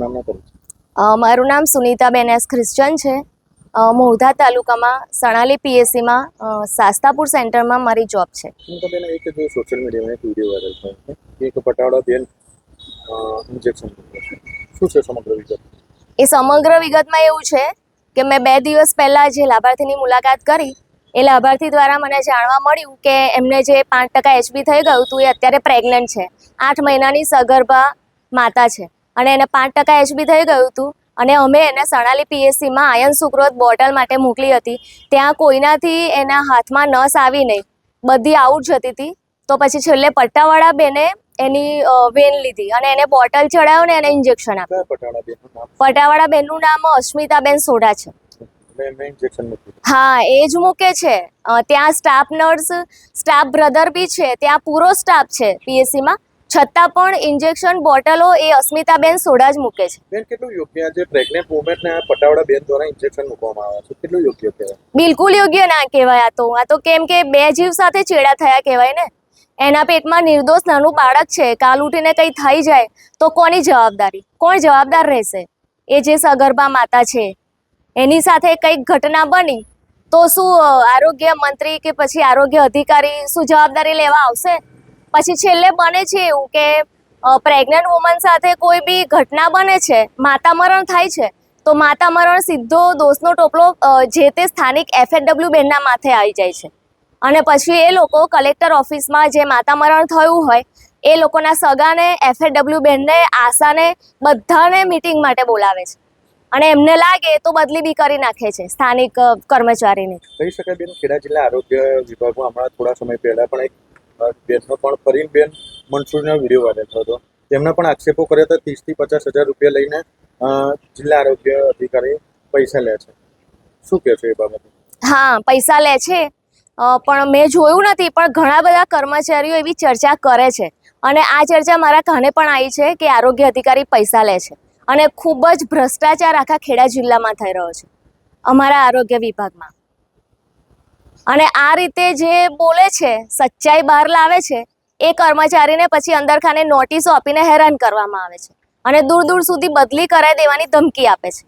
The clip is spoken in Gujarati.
મારું નામ સુનીતાબેન એસ ક્રિશ્ચન છે। મોહધા તાલુકામાં સણાલી પીએસસીમાં શાસ્તાપુર સેન્ટરમાં મારી જોબ છે। સુનીતાબેન, એક જો સોશિયલ મીડિયામાં એક વિડીયો વાયરલ થયો છે એક પટાવાળા બેન ઇન્જેક્શન શું છે સમગ્ર વિગત? એ સમગ્ર વિગતમાં એવું છે કે મેં 2 દિવસ પહેલાં જે લાભાર્થીની મુલાકાત કરી એ લાભાર્થી દ્વારા મને જાણવા મળ્યું કે એમને જે 5% એચબી થઈ ગયું હતું એ અત્યારે પ્રેગ્નન્ટ છે। 8 મહિનાની સગર્ભા માતા છે અને એને 5% એચબી થઈ ગયું હતું અને અમે એને સણાલી પીએસસીમાં આયન સુક્રોઝ બોટલ માટે મોકલી હતી। ત્યાં કોઈનાથી એના હાથમાં નસ આવી નહીં, બધી આઉટ જતી હતી। તો પછી છેલ્લે પટ્ટાવાળા બેને એની વેન લીધી અને એને બોટલ ચડાવ્યો ને એને ઇન્જેક્શન આપ્યું। પટ્ટાવાળા બેનનું નામ અસ્મિતાબેન સોઢા છે। હા, એ જ મૂકે છે। ત્યાં સ્ટાફ નર્સ, સ્ટાફ બ્રધર બી છે, ત્યાં પૂરો સ્ટાફ છે પીએસસીમાં, છતાં પણ ઇન્જેક્શન બોટલો એ અસ્મિતાબેન સોઢા જ મૂકે છે। બેન, કેટલું યોગ્ય છે પ્રેગ્નન્ટ વુમનને પટાવાળા બેન દ્વારા ઇન્જેક્શન મૂકવામાં આવે છે? કેટલું યોગ્ય કહેવાય? બિલકુલ યોગ્ય ના કહેવાય। આ તો કેમ કે 2 જીવ સાથે ચેડા થયા કહેવાય ને। એના પેટમાં નિર્દોષ નાનું બાળક છે, કાલ ઉઠીને કંઈ થઈ જાય તો કોની જવાબદારી? કોણ જવાબદાર રહેશે? એ જે સગર્ભા માતા છે એની સાથે કંઈક ઘટના બની તો શું આરોગ્ય મંત્રી કે પછી આરોગ્ય અધિકારી શું જવાબદારી લેવા આવશે? પછી છેલ્લે બને છે એવું કે પ્રેગ્નન્ટ વુમન સાથે કોઈ બી ઘટના બને છે, માતા મરણ થાય છે, તો માતા મરણ સીધો દોષનો ટોપલો જે તે સ્થાનિક FHW બેનના માથે આવી જાય છે અને પછી એ લોકો કલેક્ટર ઓફિસમાં જે માતા મરણ થયું હોય એ લોકોના સગાને, FHW બેનને, આશાને બધાને મિટિંગ માટે બોલાવે છે અને એમને લાગે તો બદલી બી કરી નાખે છે સ્થાનિક કર્મચારીને। કહી શકાય બેન, ખેડા જિલ્લા આરોગ્ય વિભાગમાં હમણાં થોડા સમય પહેલા પણ એક બેનનો પણ ફરીનબેન મનસુરનો વિડીયો વાયરલ થયો હતો। તેમના પણ આક્ષેપો કર્યા હતા 30 થી 50 હજાર રૂપિયા લઈને જિલ્લા આરોગ્ય અધિકારી પૈસા લે છે, શું કહેશો એ બાબતે? હા, પૈસા લે છે, પણ મેં જોયું નથી, પણ ઘણા બધા કર્મચારીઓ એવી ચર્ચા કરે છે અને આ ચર્ચા મારા કાને પણ આવી છે કે આરોગ્ય અધિકારી પૈસા લે છે અને ખૂબ જ ભ્રષ્ટાચાર આખા ખેડા જિલ્લામાં થઈ રહ્યો છે અમારા આરોગ્ય વિભાગમાં। અને આ રીતે જે બોલે છે, સચ્ચાઈ બહાર લાવે છે, એ કર્મચારીને પછી અંદરખાને નોટિસો આપીને હેરાન કરવામાં આવે છે અને દૂર દૂર સુધી બદલી કરાવી દેવાની ધમકી આપે છે।